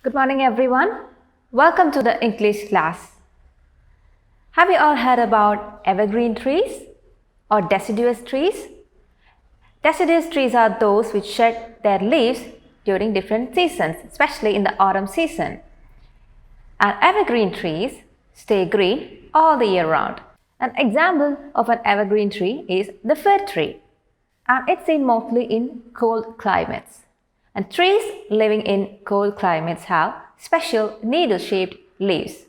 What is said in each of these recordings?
Good morning, everyone. Welcome to the English class. Have you all heard about evergreen trees or deciduous trees? Deciduous trees are those which shed their leaves during different seasons, especially in the autumn season. And evergreen trees stay green all the year round. An example of an evergreen tree is the fir tree, and it's seen mostly in cold climates. And trees living in cold climates have special needle-shaped leaves,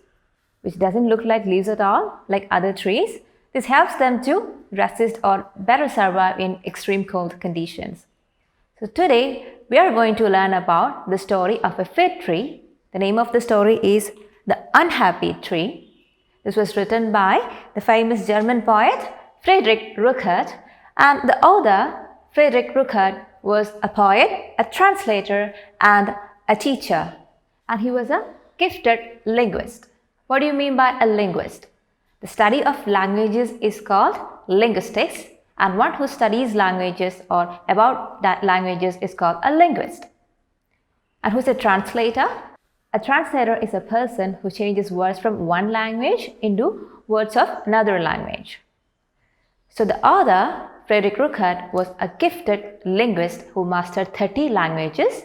which doesn't look like leaves at all, like other trees. This helps them to resist or better survive in extreme cold conditions. So today, we are going to learn about the story of a fig tree. The name of the story is The Unhappy Tree. This was written by the famous German poet Friedrich Ruckert, and the author, Friedrich Ruckert, was a poet, a translator, and a teacher. And he was a gifted linguist. What do you mean by a linguist? The study of languages is called linguistics, and one who studies languages or about that languages is called a linguist. And who's a translator? A translator is a person who changes words from one language into words of another language. So the author, Friedrich Ruckert, was a gifted linguist who mastered 30 languages,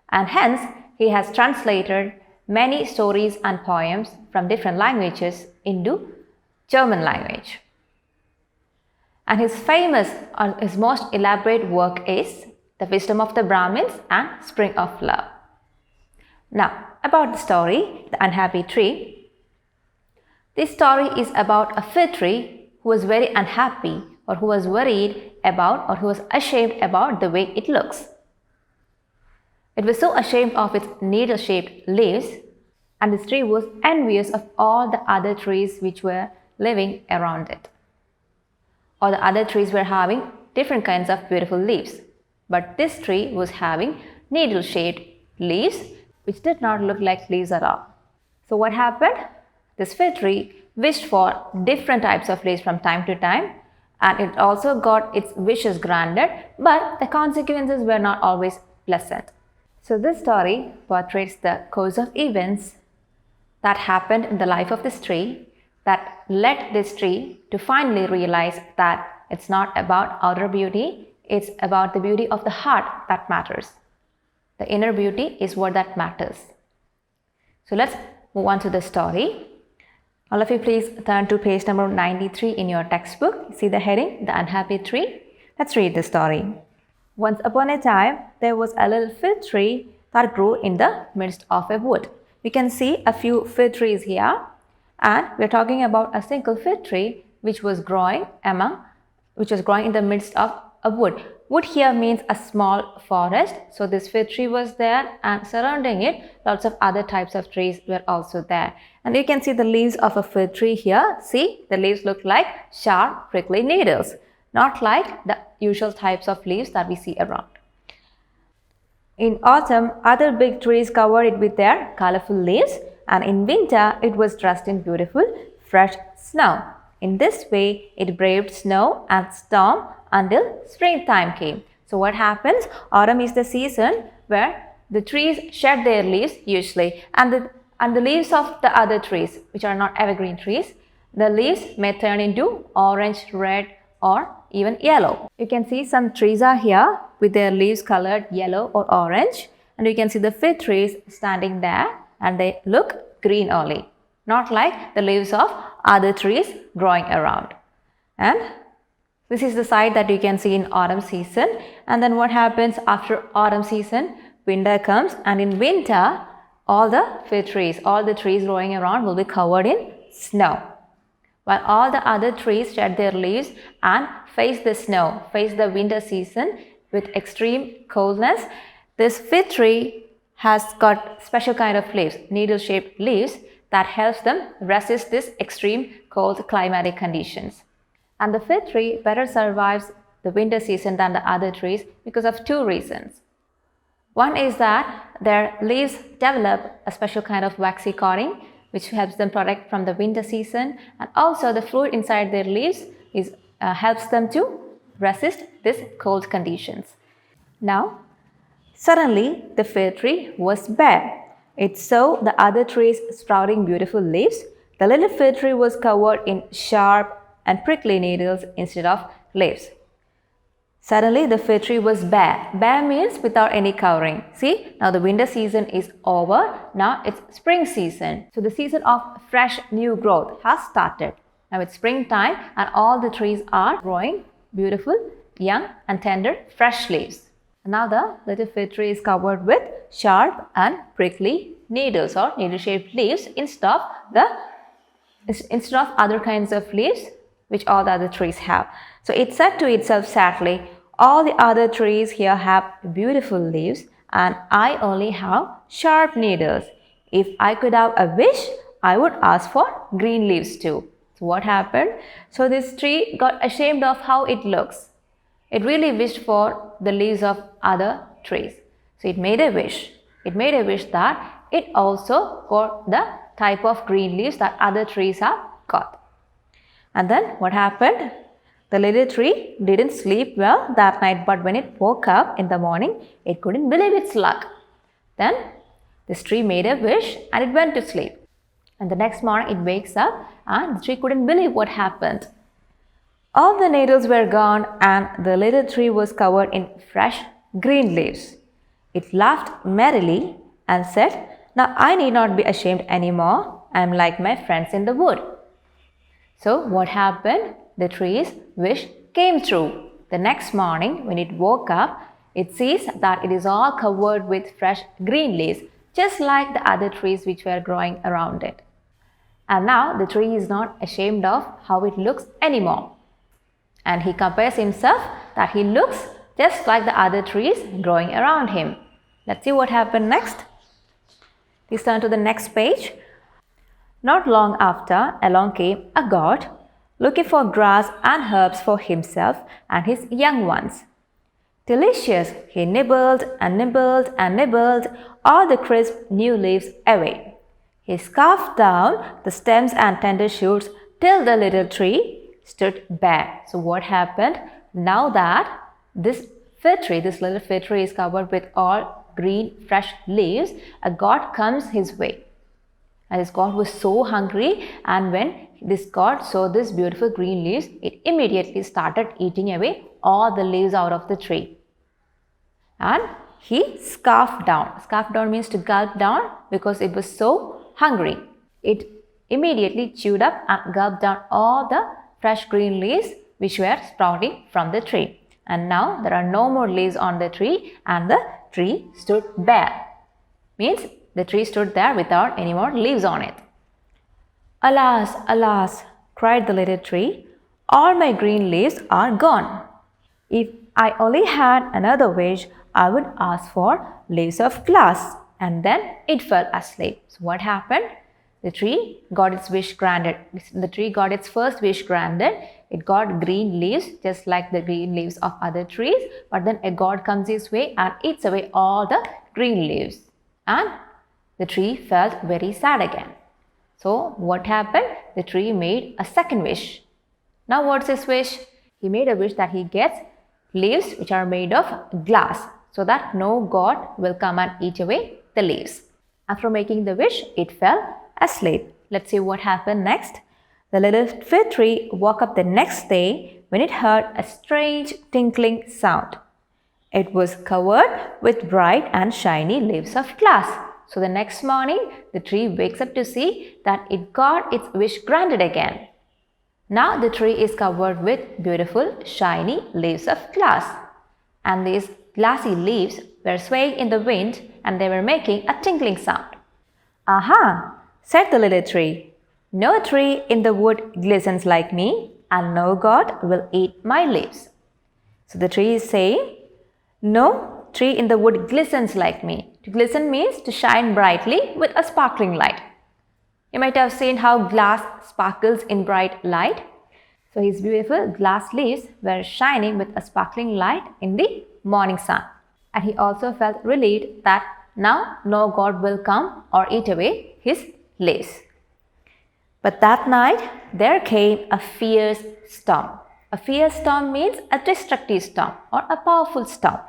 and hence he has translated many stories and poems from different languages into German language. And his most elaborate work is The Wisdom of the Brahmins and Spring of Love. Now, about the story, The Unhappy Tree. This story is about a fig tree who was very unhappy, or who was worried about, or who was ashamed about the way it looks. It was so ashamed of its needle-shaped leaves, and this tree was envious of all the other trees which were living around it. All the other trees were having different kinds of beautiful leaves, but this tree was having needle-shaped leaves which did not look like leaves at all. So what happened? This fig tree wished for different types of leaves from time to time, and it also got its wishes granted, but the consequences were not always pleasant. So this story portrays the course of events that happened in the life of this tree that led this tree to finally realize that it's not about outer beauty, it's about the beauty of the heart that matters. The inner beauty is what that matters. So let's move on to the story. All of you please turn to page number 93 in your textbook. See the heading, The Unhappy Tree? Let's read the story. Once upon a time, there was a little fig tree that grew in the midst of a wood. We can see a few fig trees here, and we're talking about a single fig tree which was growing in the midst of a wood. Wood here means a small forest. So this fig tree was there, and surrounding it, lots of other types of trees were also there. And you can see the leaves of a fig tree here. See, the leaves look like sharp, prickly needles, not like the usual types of leaves that we see around. In autumn, other big trees covered it with their colorful leaves, and in winter, it was dressed in beautiful, fresh snow. In this way, it braved snow and storm until springtime came. So what happens? Autumn is the season where the trees shed their leaves usually, and the leaves of the other trees, which are not evergreen trees, the leaves may turn into orange, red, or even yellow. You can see some trees are here with their leaves colored yellow or orange, and you can see the fig trees standing there, and they look green only, not like the leaves of other trees growing around. And this is the sight that you can see in autumn season. And then what happens after autumn season? Winter comes, and in winter, all the fig trees, all the trees growing around will be covered in snow. While all the other trees shed their leaves and face the snow, face the winter season with extreme coldness, this fig tree has got special kind of leaves, needle-shaped leaves that helps them resist this extreme cold climatic conditions. And the fig tree better survives the winter season than the other trees because of two reasons. One is that their leaves develop a special kind of waxy coating which helps them protect from the winter season, and also the fluid inside their leaves helps them to resist these cold conditions. Now, suddenly the fig tree was bare. it saw the other trees sprouting beautiful leaves, the little fig tree was covered in sharp and prickly needles instead of leaves. Suddenly, the fig tree was bare. Bare means without any covering. See, now the winter season is over. Now it's spring season. So the season of fresh new growth has started. Now it's springtime and all the trees are growing beautiful, young and tender, fresh leaves. Now the little fig tree is covered with sharp and prickly needles or needle-shaped leaves instead of other kinds of leaves which all the other trees have. So it said to itself sadly, all the other trees here have beautiful leaves and I only have sharp needles. If I could have a wish, I would ask for green leaves too. So what happened? So this tree got ashamed of how it looks. It really wished for the leaves of other trees. So it made a wish. It made a wish that it also got the type of green leaves that other trees have got. And then what happened? The little tree didn't sleep well that night, but when it woke up in the morning, it couldn't believe its luck. Then this tree made a wish and it went to sleep. And the next morning it wakes up and the tree couldn't believe what happened. All the needles were gone and the little tree was covered in fresh green leaves. It laughed merrily and said, now I need not be ashamed anymore. I am like my friends in the wood. So what happened? The tree's wish came true. The next morning when it woke up, it sees that it is all covered with fresh green leaves, just like the other trees which were growing around it. And now the tree is not ashamed of how it looks anymore. And he compares himself that he looks just like the other trees growing around him. Let's see what happened next. Please turn to the next page. Not long after, along came a god looking for grass and herbs for himself and his young ones. Delicious, he nibbled and nibbled and nibbled all the crisp new leaves away. He scarfed down the stems and tender shoots till the little tree stood bare. So what happened? Now that this little fig tree is covered with all green fresh leaves, a god comes his way. And this god was so hungry, and when this god saw this beautiful green leaves, it immediately started eating away all the leaves out of the tree. And he scarfed down. Scarfed down means to gulp down because it was so hungry. It immediately chewed up and gulped down all the fresh green leaves which were sprouting from the tree. And now there are no more leaves on the tree and the tree stood bare. Means the tree stood there without any more leaves on it. Alas, alas, cried the little tree, all my green leaves are gone. If I only had another wish, I would ask for leaves of glass. And then it fell asleep. So what happened? The tree got its wish granted. The tree got its first wish granted. It got green leaves just like the green leaves of other trees. But then a god comes his way and eats away all the green leaves. And the tree felt very sad again. So what happened? The tree made a second wish. Now what's his wish? He made a wish that he gets leaves which are made of glass so that no god will come and eat away the leaves. After making the wish, it fell asleep. Let's see what happened next. The little fig tree woke up the next day when it heard a strange tinkling sound. It was covered with bright and shiny leaves of glass. So the next morning, the tree wakes up to see that it got its wish granted again. Now the tree is covered with beautiful shiny leaves of glass. And these glassy leaves were swaying in the wind and they were making a tinkling sound. Aha, said the little tree. No tree in the wood glistens like me and no god will eat my leaves. So the tree is saying, no tree in the wood glistens like me. To glisten means to shine brightly with a sparkling light. You might have seen how glass sparkles in bright light. So his beautiful glass leaves were shining with a sparkling light in the morning sun. And he also felt relieved that now no god will come or eat away his leaves. But that night there came a fierce storm. A fierce storm means a destructive storm or a powerful storm.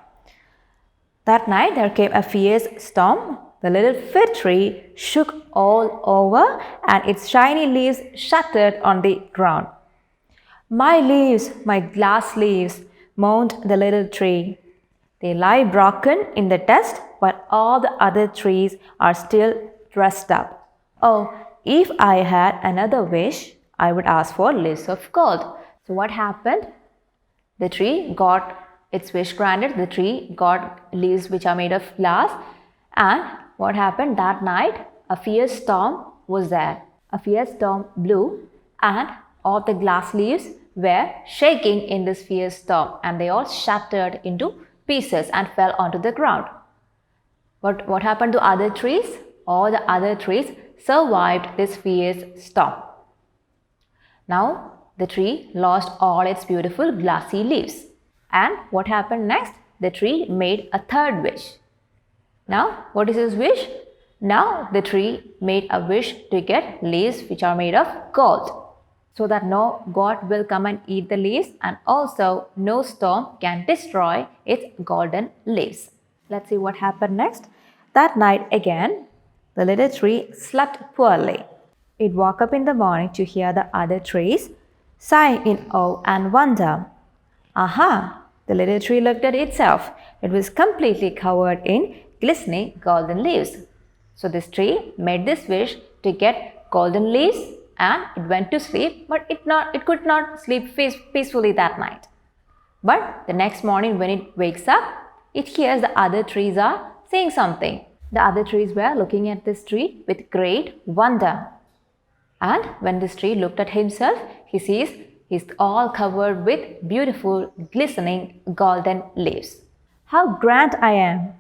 That night there came a fierce storm the little fig tree shook all over and its shiny leaves shattered on the ground. My leaves, my glass leaves, moaned the little tree. They lie broken in the dust while all the other trees are still dressed up. Oh, if I had another wish, I would ask for leaves of gold. So what happened? The tree got its wish granted. The tree got leaves which are made of glass. And what happened that night? A fierce storm was there. A fierce storm blew and all the glass leaves were shaking in this fierce storm and they all shattered into pieces and fell onto the ground. What happened to other trees? All the other trees survived this fierce storm. Now the tree lost all its beautiful glassy leaves. And what happened next? The tree made a third wish. Now what is his wish? Now the tree made a wish to get leaves which are made of gold, so that no god will come and eat the leaves and also no storm can destroy its golden leaves. Let's see what happened next. That night again, the little tree slept poorly. It woke up in the morning to hear the other trees sighing in awe and wonder. Aha! The little tree looked at itself. It was completely covered in glistening golden leaves. So this tree made this wish to get golden leaves and it went to sleep, but it could not sleep peacefully that night. But the next morning when it wakes up, it hears the other trees are saying something. The other trees were looking at this tree with great wonder. And when this tree looked at himself, he sees he's all covered with beautiful, glistening golden leaves. How grand I am!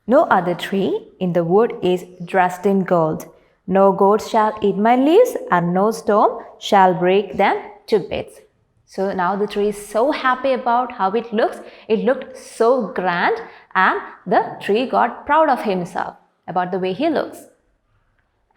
No other tree in the wood is dressed in gold. No goat shall eat my leaves, and no storm shall break them to bits. So now the tree is so happy about how it looks. It looked so grand, and the tree got proud of himself about the way he looks.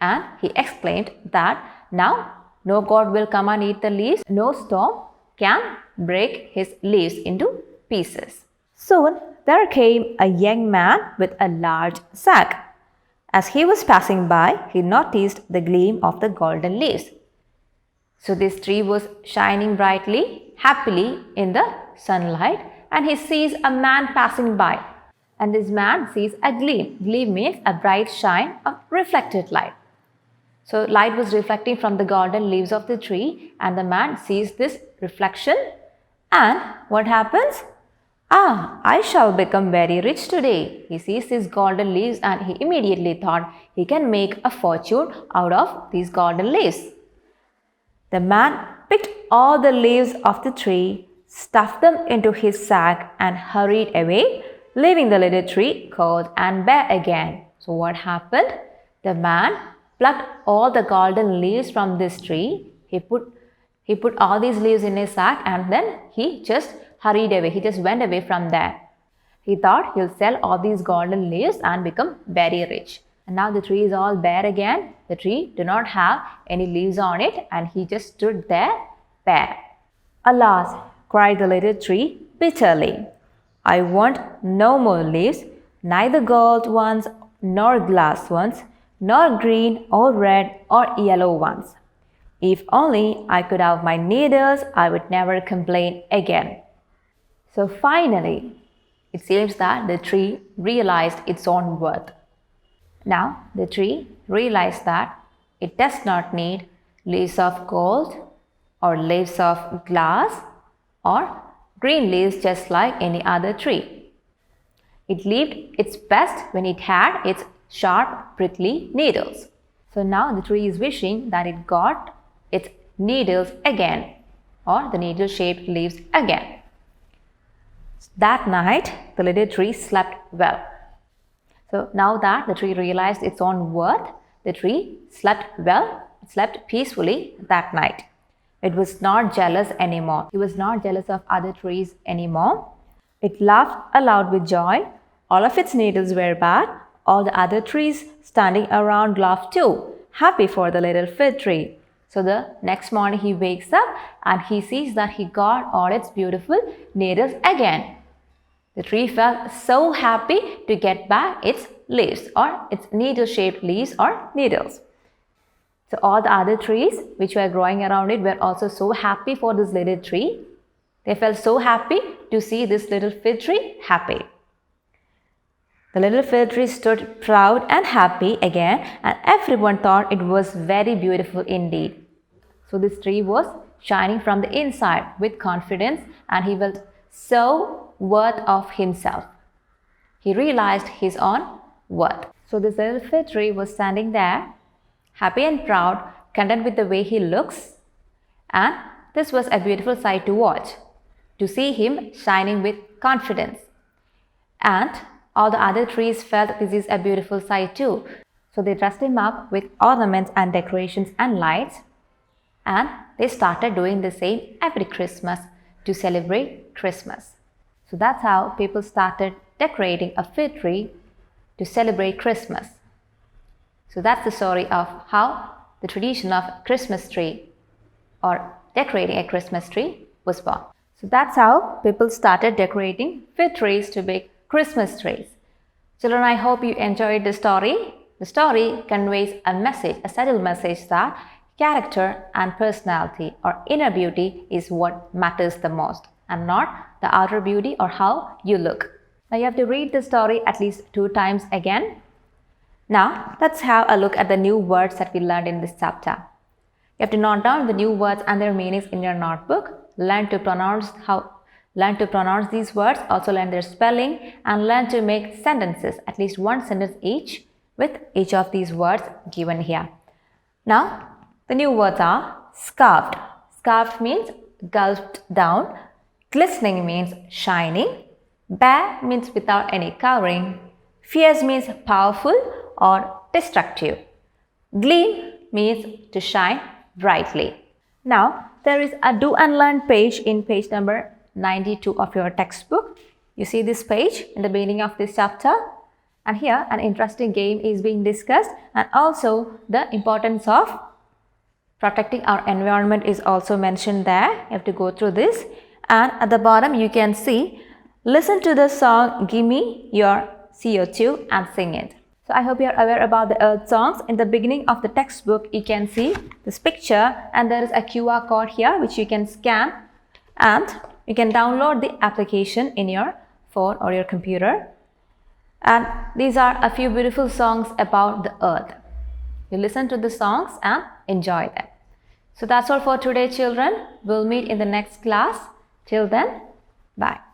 And he exclaimed that now no god will come and eat the leaves, no storm can break his leaves into pieces. Soon there came a young man with a large sack. As he was passing by, he noticed the gleam of the golden leaves. So this tree was shining brightly, happily in the sunlight, and he sees a man passing by. And this man sees a gleam. Gleam means a bright shine of reflected light. So light was reflecting from the golden leaves of the tree, and the man sees this reflection. And what happens? I shall become very rich today. He sees these golden leaves and he immediately thought he can make a fortune out of these golden leaves. The man picked all the leaves of the tree, stuffed them into his sack and hurried away, leaving the little tree cold and bare again. So what happened? The man plucked all the golden leaves from this tree. He put all these leaves in his sack and then he just hurried away. He just went away from there. He thought he'll sell all these golden leaves and become very rich. And now the tree is all bare again. The tree did not have any leaves on it and he just stood there bare. Alas, cried the little tree bitterly. I want no more leaves, neither gold ones nor glass ones, nor green or red or yellow ones. If only I could have my needles, I would never complain again. So finally, it seems that the tree realized its own worth. Now the tree realized that it does not need leaves of gold or leaves of glass or green leaves just like any other tree. It lived its best when it had its sharp, prickly needles. So now the tree is wishing that it got its needles again or the needle-shaped leaves again. That night, the little tree slept well. So now that the tree realized its own worth, the tree slept well, it slept peacefully that night. It was not jealous anymore. It was not jealous of other trees anymore. It laughed aloud with joy. All of its needles were back. All the other trees standing around laughed too, happy for the little fig tree. So the next morning he wakes up and he sees that he got all its beautiful needles again. The tree felt so happy to get back its leaves or its needle-shaped leaves or needles. So all the other trees which were growing around it were also so happy for this little tree. They felt so happy to see this little fig tree happy. The little fig tree stood proud and happy again, and everyone thought it was very beautiful indeed. So this tree was shining from the inside with confidence, and he felt so worth of himself. He realized his own worth. So this little fig tree was standing there, happy and proud, content with the way he looks. And this was a beautiful sight to watch, to see him shining with confidence. And all the other trees felt this is a beautiful sight too. So they dressed him up with ornaments and decorations and lights. And they started doing the same every Christmas to celebrate Christmas. So that's how people started decorating a fig tree to celebrate Christmas. So that's the story of how the tradition of Christmas tree or decorating a Christmas tree was born. So that's how people started decorating fig trees to make Christmas trees. Children, I hope you enjoyed the story. The story conveys a message, a subtle message that character and personality or inner beauty is what matters the most and not the outer beauty or how you look. Now you have to read the story at least 2 times again. Now let's have a look at the new words that we learned in this chapter. You have to note down the new words and their meanings in your notebook. Learn to pronounce these words, also learn their spelling, and learn to make sentences, at least 1 sentence each with each of these words given here. Now the new words are scarfed. Scarfed means gulped down. Glistening means shining. Bare means without any covering. Fierce means powerful or destructive. Gleam means to shine brightly. Now, there is a do and learn page in page number 92 of your textbook. You see this page in the beginning of this chapter. And here an interesting game is being discussed, and also the importance of protecting our environment is also mentioned there. You have to go through this. And at the bottom you can see, listen to the song Give Me Your CO2 and sing it. So I hope you are aware about the earth songs. In the beginning of the textbook you can see this picture, and there is a QR code here which you can scan, and you can download the application in your phone or your computer. And these are a few beautiful songs about the earth. You listen to the songs and enjoy them. So that's all for today, children. We'll meet in the next class. Till then, bye.